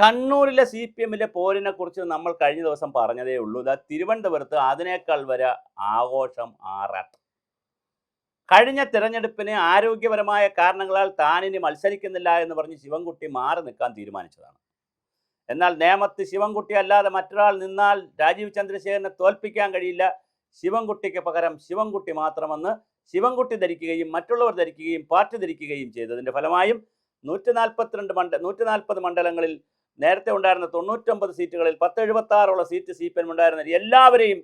കണ്ണൂരിലെ CPM-ലെ പോരിനെ കുറിച്ച് നമ്മൾ കഴിഞ്ഞ ദിവസം പറഞ്ഞതേ ഉള്ളൂ. തിരുവനന്തപുരത്ത് അതിനേക്കാൾ വരെ ആഘോഷം, ആറാട്ടം. കഴിഞ്ഞ തിരഞ്ഞെടുപ്പിന് ആരോഗ്യപരമായ കാരണങ്ങളാൽ താനിനി മത്സരിക്കുന്നില്ല എന്ന് പറഞ്ഞ് ശിവൻകുട്ടി മാറി നിൽക്കാൻ തീരുമാനിച്ചതാണ്. എന്നാൽ നേമത്ത് ശിവൻകുട്ടി അല്ലാതെ മറ്റൊരാൾ നിന്നാൽ രാജീവ് ചന്ദ്രശേഖരനെ തോൽപ്പിക്കാൻ കഴിയില്ല, ശിവൻകുട്ടിക്ക് പകരം ശിവൻകുട്ടി മാത്രമെന്ന് ശിവൻകുട്ടി ധരിക്കുകയും മറ്റുള്ളവർ ധരിക്കുകയും പാർട്ടി ധരിക്കുകയും ചെയ്തതിൻ്റെ ഫലമായും 140 മണ്ഡലങ്ങളിൽ നേരത്തെ ഉണ്ടായിരുന്ന 99 സീറ്റുകളിൽ 1076 സീറ്റ് CPM ഉണ്ടായിരുന്ന എല്ലാവരെയും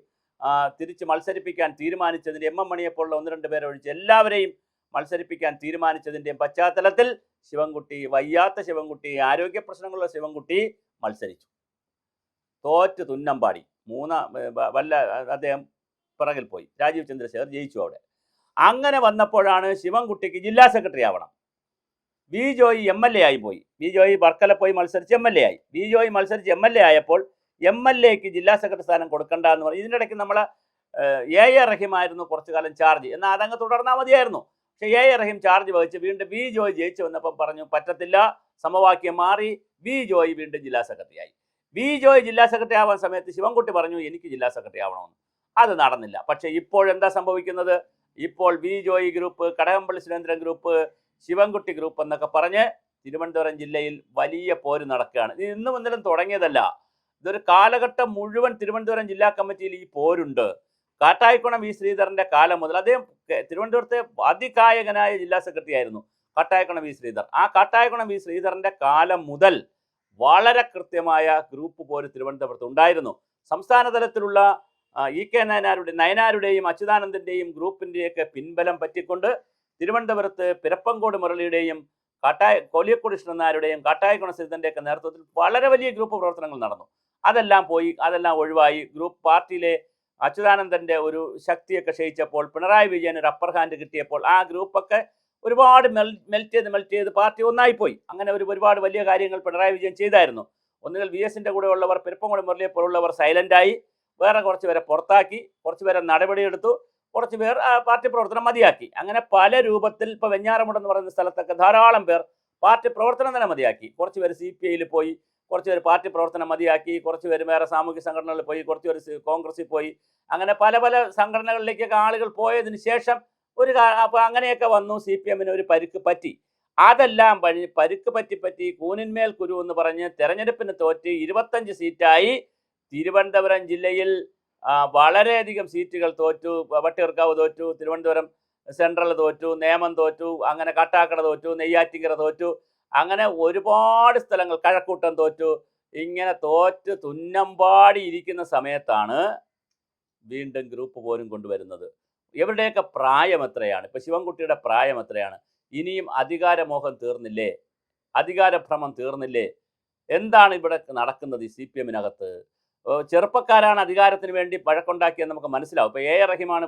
തിരിച്ച് മത്സരിപ്പിക്കാൻ തീരുമാനിച്ചതിൻ്റെ MM മണിയെപ്പോലുള്ള 1-2 പേരെ ഒഴിച്ച് എല്ലാവരെയും മത്സരിപ്പിക്കാൻ തീരുമാനിച്ചതിൻ്റെയും പശ്ചാത്തലത്തിൽ ശിവൻകുട്ടി, വയ്യാത്ത ശിവൻകുട്ടി, ആരോഗ്യ പ്രശ്നങ്ങളുള്ള ശിവൻകുട്ടി മത്സരിച്ചു. തോറ്റ് തുന്നമ്പാടി അദ്ദേഹം പിറകിൽ പോയി. രാജീവ് ചന്ദ്രശേഖർ ജയിച്ചു അവിടെ. അങ്ങനെ വന്നപ്പോഴാണ് ശിവൻകുട്ടിക്ക് ജില്ലാ സെക്രട്ടറി ആവണം. വി ജോയി MLA ആയി പോയി. വി ജോയി വർക്കല പോയി മത്സരിച്ച് MLA ആയി. വി ജോയി മത്സരിച്ച് MLA ആയപ്പോൾ MLAക്ക് ജില്ലാ സെക്രട്ടറി സ്ഥാനം കൊടുക്കണ്ട എന്ന് പറഞ്ഞു. ഇതിനിടയ്ക്ക് നമ്മളെ A.A. റഹീമായിരുന്നു കുറച്ചു കാലം ചാർജ്. എന്നാൽ അതങ്ങ് തുടർന്നാൽ മതിയായിരുന്നു. പക്ഷേ A.A. റഹീം ചാർജ് വഹിച്ച് വീണ്ടും വി ജോയി ജയിച്ചു വന്നപ്പം പറഞ്ഞു പറ്റത്തില്ല, സമവാക്യം മാറി. വി ജോയി വീണ്ടും ജില്ലാ സെക്രട്ടറി ആയി. വി ജോയി ജില്ലാ സെക്രട്ടറി ആവാൻ സമയത്ത് ശിവൻകുട്ടി പറഞ്ഞു എനിക്ക് ജില്ലാ സെക്രട്ടറി ആവണമെന്ന്. അത് നടന്നില്ല. പക്ഷേ ഇപ്പോഴെന്താ സംഭവിക്കുന്നത്? ഇപ്പോൾ V Joy group, Kadakampally Surendran group, Sivankutty group എന്നൊക്കെ പറഞ്ഞ് തിരുവനന്തപുരം ജില്ലയിൽ വലിയ പോര് നടക്കുകയാണ്. ഇത് ഇന്നും ഇന്നലും തുടങ്ങിയതല്ല. ഇതൊരു കാലഘട്ടം മുഴുവൻ തിരുവനന്തപുരം ജില്ലാ കമ്മിറ്റിയിൽ ഈ പോരുണ്ട്. കാട്ടായിക്കുണം വി ശ്രീധരൻ്റെ കാലം മുതൽ, അദ്ദേഹം തിരുവനന്തപുരത്തെ അതികായകനായ ജില്ലാ സെക്രട്ടറി ആയിരുന്നു കാട്ടായിക്കുണം വി ശ്രീധർ. ആ കാട്ടായിക്കുണം വി ശ്രീധരൻ്റെ കാലം മുതൽ വളരെ കൃത്യമായ ഗ്രൂപ്പ് പോര് തിരുവനന്തപുരത്ത് ഉണ്ടായിരുന്നു. സംസ്ഥാന തലത്തിലുള്ള EK നയനാരുടെയും അച്യുതാനന്ദൻ്റെയും ഗ്രൂപ്പിൻ്റെയൊക്കെ പിൻബലം പറ്റിക്കൊണ്ട് തിരുവനന്തപുരത്ത് പിരപ്പങ്കോട് മുരളിയുടെയും കോലിയക്കോട് കൃഷ്ണനാരുടെയും കാട്ടായിക്കുണം ശ്രീധരൻ്റെയൊക്കെ നേതൃത്വത്തിൽ വളരെ വലിയ ഗ്രൂപ്പ് പ്രവർത്തനങ്ങൾ നടന്നു. അതെല്ലാം പോയി, അതെല്ലാം ഒഴിവായി. ഗ്രൂപ്പ് പാർട്ടിയിലെ അച്യുതാനന്ദൻ്റെ ഒരു ശക്തിയൊക്കെ ക്ഷയിച്ചപ്പോൾ, പിണറായി വിജയൻ ഒരു അപ്പർ ഹാൻഡ് കിട്ടിയപ്പോൾ ആ ഗ്രൂപ്പൊക്കെ ഒരുപാട് മെൽറ്റ് ചെയ്ത് പാർട്ടി ഒന്നായിപ്പോയി. അങ്ങനെ ഒരുപാട് വലിയ കാര്യങ്ങൾ പിണറായി വിജയൻ ചെയ്തായിരുന്നു. ഒന്നുകിൽ VS-ൻ്റെ കൂടെ ഉള്ളവർ, പിരപ്പങ്കോട് മുരളിയെ പോലുള്ളവർ സൈലൻ്റായി, വേറെ കുറച്ച് പേരെ പുറത്താക്കി, കുറച്ച് പേരെ നടപടിയെടുത്തു, കുറച്ച് പേർ പാർട്ടി പ്രവർത്തനം മതിയാക്കി. അങ്ങനെ പല രൂപത്തിൽ ഇപ്പോൾ വെഞ്ഞാറമുടെന്ന് പറയുന്ന സ്ഥലത്തൊക്കെ ധാരാളം പേർ പാർട്ടി പ്രവർത്തനം തന്നെ മതിയാക്കി. കുറച്ച് പേര് CPI-യിൽ പോയി, കുറച്ച് പേര് പാർട്ടി പ്രവർത്തനം മതിയാക്കി, കുറച്ച് പേര് വേറെ സാമൂഹ്യ സംഘടനകളിൽ പോയി, കുറച്ച് പേര് കോൺഗ്രസിൽ പോയി. അങ്ങനെ പല സംഘടനകളിലേക്കൊക്കെ ആളുകൾ പോയതിന് ശേഷം അപ്പോൾ അങ്ങനെയൊക്കെ വന്നു. CPM-ന് ഒരു പരുക്ക് പറ്റി. അതെല്ലാം പരുക്ക് പറ്റി കൂനിന്മേൽ കുരു എന്ന് പറഞ്ഞ് തെരഞ്ഞെടുപ്പിന് തോറ്റ് 25 സീറ്റായി തിരുവനന്തപുരം ജില്ലയിൽ വളരെയധികം സീറ്റുകൾ തോറ്റു. വട്ടിയൂർക്കാവ് തോറ്റു, തിരുവനന്തപുരം സെൻട്രൽ തോറ്റു, നേമം തോറ്റു, അങ്ങനെ കാട്ടാക്കട തോറ്റു, നെയ്യാറ്റിങ്കര തോറ്റു, അങ്ങനെ ഒരുപാട് സ്ഥലങ്ങൾ, കഴക്കൂട്ടം തോറ്റു. ഇങ്ങനെ തോറ്റ് തുന്നമ്പാടി ഇരിക്കുന്ന സമയത്താണ് വീണ്ടും ഗ്രൂപ്പ് പോരും കൊണ്ടുവരുന്നത്. ഇവരുടെയൊക്കെ പ്രായം എത്രയാണ്? ഇപ്പം ശിവൻകുട്ടിയുടെ പ്രായം എത്രയാണ്? ഇനിയും അധികാരമോഹം തീർന്നില്ലേ? അധികാരഭ്രമം തീർന്നില്ലേ? എന്താണ് ഇവിടെ നടക്കുന്നത് ഈ CPM-നകത്ത്? ചെറുപ്പക്കാരാണ് അധികാരത്തിന് വേണ്ടി വഴക്കുണ്ടാക്കിയെന്ന് നമുക്ക് മനസ്സിലാവും. ഇപ്പോൾ A.A. റഹീമാണ്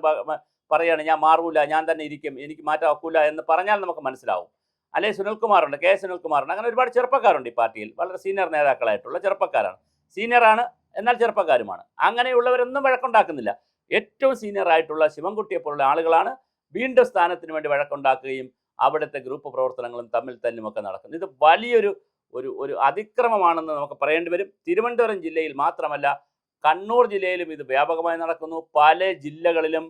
പറയുകയാണ് ഞാൻ മാറൂല, ഞാൻ തന്നെ ഇരിക്കും, എനിക്ക് മാറ്റാൻ ഒക്കില്ല എന്ന് പറഞ്ഞാൽ നമുക്ക് മനസ്സിലാവും. അല്ലെങ്കിൽ സുനിൽകുമാറുണ്ട്, K. സുനിൽകുമാറുണ്ട്, അങ്ങനെ ഒരുപാട് ചെറുപ്പക്കാരുണ്ട് ഈ പാർട്ടിയിൽ. വളരെ സീനിയർ നേതാക്കളായിട്ടുള്ള ചെറുപ്പക്കാരാണ്. സീനിയറാണ്, എന്നാൽ ചെറുപ്പക്കാരുമാണ്. അങ്ങനെയുള്ളവരൊന്നും വഴക്കുണ്ടാക്കുന്നില്ല. ഏറ്റവും സീനിയർ ആയിട്ടുള്ള ശിവൻകുട്ടിയെ പോലുള്ള ആളുകളാണ് വീണ്ടും സ്ഥാനത്തിന് വേണ്ടി വഴക്കുണ്ടാക്കുകയും അവിടുത്തെ ഗ്രൂപ്പ് പ്രവർത്തനങ്ങളും തമ്മിൽ തല്ലുമൊക്കെ നടക്കുന്നത്. ഇത് വലിയൊരു അതിക്രമമാണെന്ന് നമുക്ക് പറയേണ്ടി വരും. തിരുവനന്തപുരം ജില്ലയിൽ മാത്രമല്ല, കണ്ണൂർ ജില്ലയിലും ഇത് വ്യാപകമായി നടക്കുന്നു. പല ജില്ലകളിലും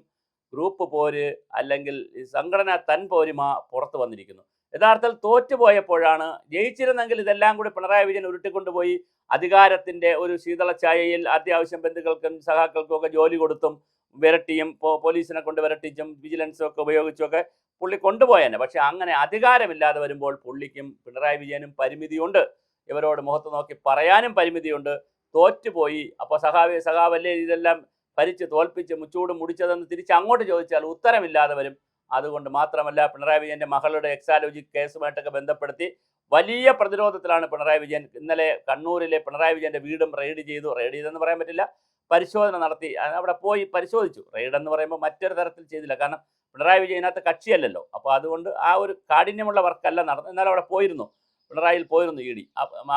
ഗ്രൂപ്പ് പോര് അല്ലെങ്കിൽ സംഘടനാ പോരിമ പുറത്തു വന്നിരിക്കുന്നു. യഥാർത്ഥത്തിൽ തോറ്റുപോയപ്പോഴാണ്, ജയിച്ചിരുന്നെങ്കിൽ ഇതെല്ലാം കൂടി പിണറായി വിജയൻ ഉരുട്ടിക്കൊണ്ടുപോയി അധികാരത്തിൻ്റെ ഒരു ശീതളഛായയിൽ അത്യാവശ്യം ബന്ധുക്കൾക്കും സഹാക്കൾക്കും ഒക്കെ ജോലി കൊടുത്തും വിരട്ടിയും പോലീസിനെ കൊണ്ട് വിരട്ടിച്ചും വിജിലൻസും ഒക്കെ ഉപയോഗിച്ചുമൊക്കെ പുള്ളി കൊണ്ടുപോയേനെ. പക്ഷെ അങ്ങനെ അധികാരമില്ലാതെ വരുമ്പോൾ പുള്ളിക്കും പിണറായി വിജയനും പരിമിതിയുണ്ട്. ഇവരോട് മുഖത്ത് നോക്കി പറയാനും പരിമിതിയുണ്ട്. തോറ്റുപോയി, അപ്പോൾ സഖാവല്ലേ ഇതെല്ലാം ഭരിച്ച് തോൽപ്പിച്ച് മുച്ചൂട് മുടിച്ചതെന്ന് തിരിച്ച് അങ്ങോട്ട് ചോദിച്ചാൽ ഉത്തരമില്ലാതെ വരും. അതുകൊണ്ട് മാത്രമല്ല, പിണറായി വിജയൻ്റെ മകളുടെ എക്സാലോജി കേസുമായിട്ടൊക്കെ ബന്ധപ്പെടുത്തി വലിയ പ്രതിരോധത്തിലാണ് പിണറായി വിജയൻ. ഇന്നലെ കണ്ണൂരിലെ പിണറായി വിജയൻ്റെ വീടും റെയ്ഡ് ചെയ്തെന്ന് പറയാൻ പറ്റില്ല, പരിശോധന നടത്തി. അവിടെ പോയി പരിശോധിച്ചു. റെയ്ഡെന്ന് പറയുമ്പോൾ മറ്റൊരു തരത്തിൽ ചെയ്തില്ല, കാരണം പിണറായി വിജയൻ ഇതിനകത്ത് കക്ഷിയല്ലല്ലോ. അപ്പോൾ അതുകൊണ്ട് ആ ഒരു കാഠിന്യമുള്ള വർക്കല്ല നടന്നു. എന്നാലും അവിടെ പോയിരുന്നു, പിണറായിയിൽ പോയിരുന്നു ED.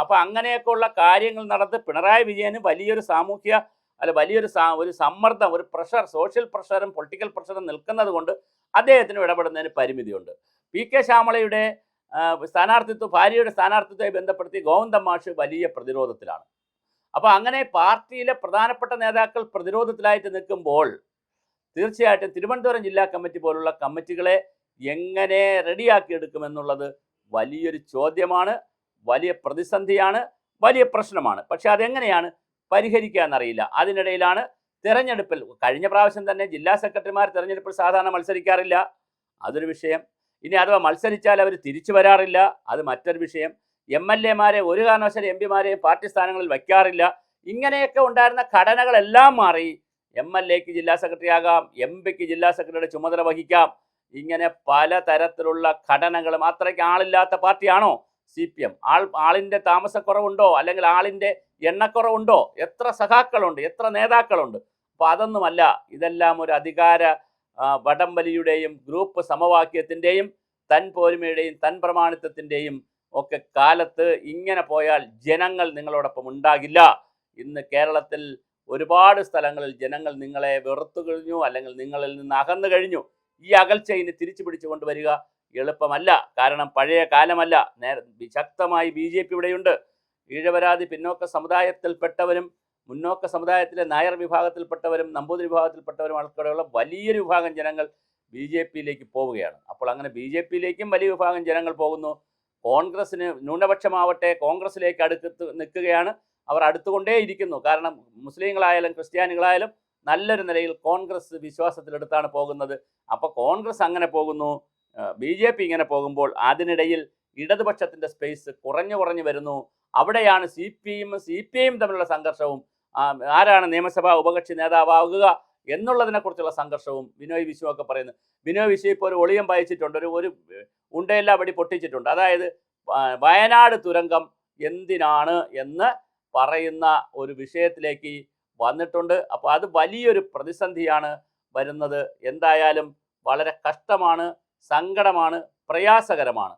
അപ്പോൾ അങ്ങനെയൊക്കെയുള്ള കാര്യങ്ങൾ നടന്ന് പിണറായി വിജയന് വലിയൊരു വലിയൊരു സമ്മർദ്ദം, ഒരു പ്രഷർ, സോഷ്യൽ പ്രഷറും പൊളിറ്റിക്കൽ പ്രഷറും നിൽക്കുന്നത് കൊണ്ട് അദ്ദേഹത്തിന് ഇടപെടുന്നതിന് പരിമിതിയുണ്ട്. PK ശ്യാമളയുടെ ഭാര്യയുടെ സ്ഥാനാർത്ഥിത്വമായി ബന്ധപ്പെടുത്തി ഗോവിന്ദൻ മാഷ് വലിയ പ്രതിരോധത്തിലാണ്. അപ്പോൾ അങ്ങനെ പാർട്ടിയിലെ പ്രധാനപ്പെട്ട നേതാക്കൾ പ്രതിരോധത്തിലായിട്ട് നിൽക്കുമ്പോൾ തീർച്ചയായിട്ടും തിരുവനന്തപുരം ജില്ലാ കമ്മിറ്റി പോലുള്ള കമ്മിറ്റികളെ എങ്ങനെ റെഡിയാക്കി എടുക്കുമെന്നുള്ളത് വലിയൊരു ചോദ്യമാണ്, വലിയ പ്രതിസന്ധിയാണ്, വലിയ പ്രശ്നമാണ്. പക്ഷെ അതെങ്ങനെയാണ് പരിഹരിക്കുക എന്നറിയില്ല. അതിനിടയിലാണ് തെരഞ്ഞെടുപ്പിൽ, കഴിഞ്ഞ പ്രാവശ്യം തന്നെ ജില്ലാ സെക്രട്ടറിമാർ തെരഞ്ഞെടുപ്പിൽ സാധാരണ മത്സരിക്കാറില്ല, അതൊരു വിഷയം. ഇനി അഥവാ മത്സരിച്ചാൽ അവർ തിരിച്ചു വരാറില്ല, അത് മറ്റൊരു വിഷയം. MLA മാരെ ഒരു കാരണവശാലും MP മാരെയും പാർട്ടി സ്ഥാനങ്ങളിൽ വയ്ക്കാറില്ല. ഇങ്ങനെയൊക്കെ ഉണ്ടായിരുന്ന ഘടനകളെല്ലാം മാറി. MLA-ക്ക് ജില്ലാ സെക്രട്ടറി ആകാം, MP-ക്ക് ജില്ലാ സെക്രട്ടറിയുടെ ചുമതല വഹിക്കാം. ഇങ്ങനെ പലതരത്തിലുള്ള ഘടനകളും. അത്രയ്ക്ക് ആളില്ലാത്ത പാർട്ടിയാണോ CPM? ആളിൻ്റെ താമസക്കുറവുണ്ടോ, അല്ലെങ്കിൽ ആളിൻ്റെ എണ്ണക്കുറവുണ്ടോ? എത്ര സഖാക്കളുണ്ട്, എത്ര നേതാക്കളുണ്ട്? അപ്പോൾ അതൊന്നുമല്ല. ഇതെല്ലാം ഒരു അധികാര വടംവലിയുടെയും ഗ്രൂപ്പ് സമവാക്യത്തിൻ്റെയും തൻ പോരുമയുടെയും തൻ പ്രമാണിത്വത്തിൻ്റെയും ഒക്കെ കാലത്ത് ഇങ്ങനെ പോയാൽ ജനങ്ങൾ നിങ്ങളോടൊപ്പം ഉണ്ടാകില്ല. ഇന്ന് കേരളത്തിൽ ഒരുപാട് സ്ഥലങ്ങളിൽ ജനങ്ങൾ നിങ്ങളെ വെറുത്തു കഴിഞ്ഞു, അല്ലെങ്കിൽ നിങ്ങളിൽ നിന്ന് അകന്നു കഴിഞ്ഞു. ഈ അകൽച്ച ഇനി തിരിച്ചു പിടിച്ചു കൊണ്ടുവരിക എളുപ്പമല്ല. കാരണം പഴയ കാലമല്ല. ശക്തമായി BJP ഇവിടെയുണ്ട്. ഈഴവരാതി പിന്നോക്ക സമുദായത്തിൽപ്പെട്ടവരും മുന്നോക്ക സമുദായത്തിലെ നായർ വിഭാഗത്തിൽപ്പെട്ടവരും നമ്പൂതിരി വിഭാഗത്തിൽപ്പെട്ടവരും ഉൾപ്പെടെയുള്ള വലിയൊരു വിഭാഗം ജനങ്ങൾ BJP-യിലേക്ക് പോവുകയാണ്. അപ്പോൾ അങ്ങനെ BJP-യിലേക്കും വലിയ വിഭാഗം ജനങ്ങൾ പോകുന്നു. കോൺഗ്രസിന് ന്യൂനപക്ഷമാവട്ടെ കോൺഗ്രസിലേക്ക് അടുത്ത് നിൽക്കുകയാണ്. അവർ അടുത്തുകൊണ്ടേയിരിക്കുന്നു. കാരണം മുസ്ലിങ്ങളായാലും ക്രിസ്ത്യാനികളായാലും നല്ലൊരു നിലയിൽ കോൺഗ്രസ് വിശ്വാസത്തിലെടുത്താണ് പോകുന്നത്. അപ്പോൾ കോൺഗ്രസ് അങ്ങനെ പോകുന്നു, BJP ഇങ്ങനെ പോകുമ്പോൾ അതിനിടയിൽ ഇടതുപക്ഷത്തിൻ്റെ സ്പേസ് കുറഞ്ഞു വരുന്നു. അവിടെയാണ് CPM തമ്മിലുള്ള സംഘർഷവും ആരാണ് നിയമസഭാ ഉപകക്ഷി നേതാവാകുക എന്നുള്ളതിനെക്കുറിച്ചുള്ള സംഘർഷവും ബിനോയ് വിശ്വം ഒക്കെ പറയുന്നത്. ബിനോയ് വിശ്വം ഇപ്പോൾ ഒരു ഒളിയം വായിച്ചിട്ടുണ്ട്, ഒരു ഉണ്ടയെല്ലാം വടി പൊട്ടിച്ചിട്ടുണ്ട്. അതായത് വയനാട് തുരങ്കം എന്തിനാണ് എന്ന് പറയുന്ന ഒരു വിഷയത്തിലേക്ക് വന്നിട്ടുണ്ട്. അപ്പോൾ അത് വലിയൊരു പ്രതിസന്ധിയാണ് വരുന്നത്. എന്തായാലും വളരെ കഷ്ടമാണ്, സങ്കടമാണ്, പ്രയാസകരമാണ്.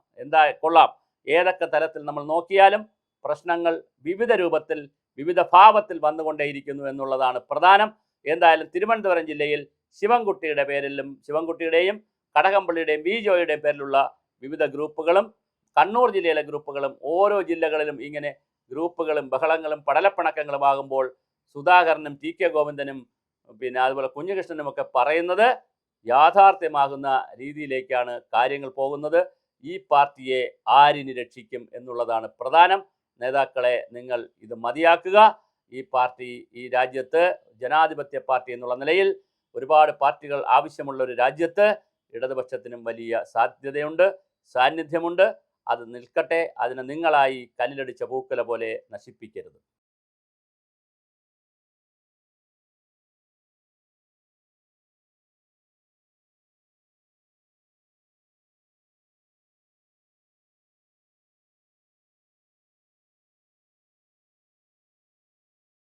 കൊള്ളാം, ഏതൊക്കെ തലത്തിൽ നമ്മൾ നോക്കിയാലും പ്രശ്നങ്ങൾ വിവിധ രൂപത്തിൽ വിവിധ ഭാവത്തിൽ വന്നുകൊണ്ടേയിരിക്കുന്നു എന്നുള്ളതാണ് പ്രധാനം. എന്തായാലും തിരുവനന്തപുരം ജില്ലയിൽ ശിവൻകുട്ടിയുടെ പേരിലും ശിവൻകുട്ടിയുടെയും കടകംപള്ളിയുടെയും ജോയിയുടെയും പേരിലുള്ള വിവിധ ഗ്രൂപ്പുകളും കണ്ണൂർ ജില്ലയിലെ ഗ്രൂപ്പുകളും ഓരോ ജില്ലകളിലും ഇങ്ങനെ ഗ്രൂപ്പുകളും ബഹളങ്ങളും പടലപ്പിണക്കങ്ങളും ആകുമ്പോൾ സുധാകരനും TK ഗോവിന്ദനും പിന്നെ അതുപോലെ കുഞ്ഞികൃഷ്ണനും ഒക്കെ പറയുന്നത് യാഥാർത്ഥ്യമാകുന്ന രീതിയിലേക്കാണ് കാര്യങ്ങൾ പോകുന്നത്. ഈ പാർട്ടിയെ ആരിനി രക്ഷിക്കും എന്നുള്ളതാണ് പ്രധാനം. നേതാക്കളെ, നിങ്ങൾ ഇത് മതിയാക്കുക. ഈ പാർട്ടി ഈ രാജ്യത്ത് ജനാധിപത്യ പാർട്ടി എന്നുള്ള നിലയിൽ ഒരുപാട് പാർട്ടികൾ ആവശ്യമുള്ള ഒരു രാജ്യത്ത് ഇടതുപക്ഷത്തിനും വലിയ സാധ്യതയുണ്ട്, സാന്നിധ്യമുണ്ട്. അത് നിൽക്കട്ടെ. അതിനെ നിങ്ങളായി കല്ലിലടിച്ച പൂക്കുല പോലെ നശിപ്പിക്കരുത്.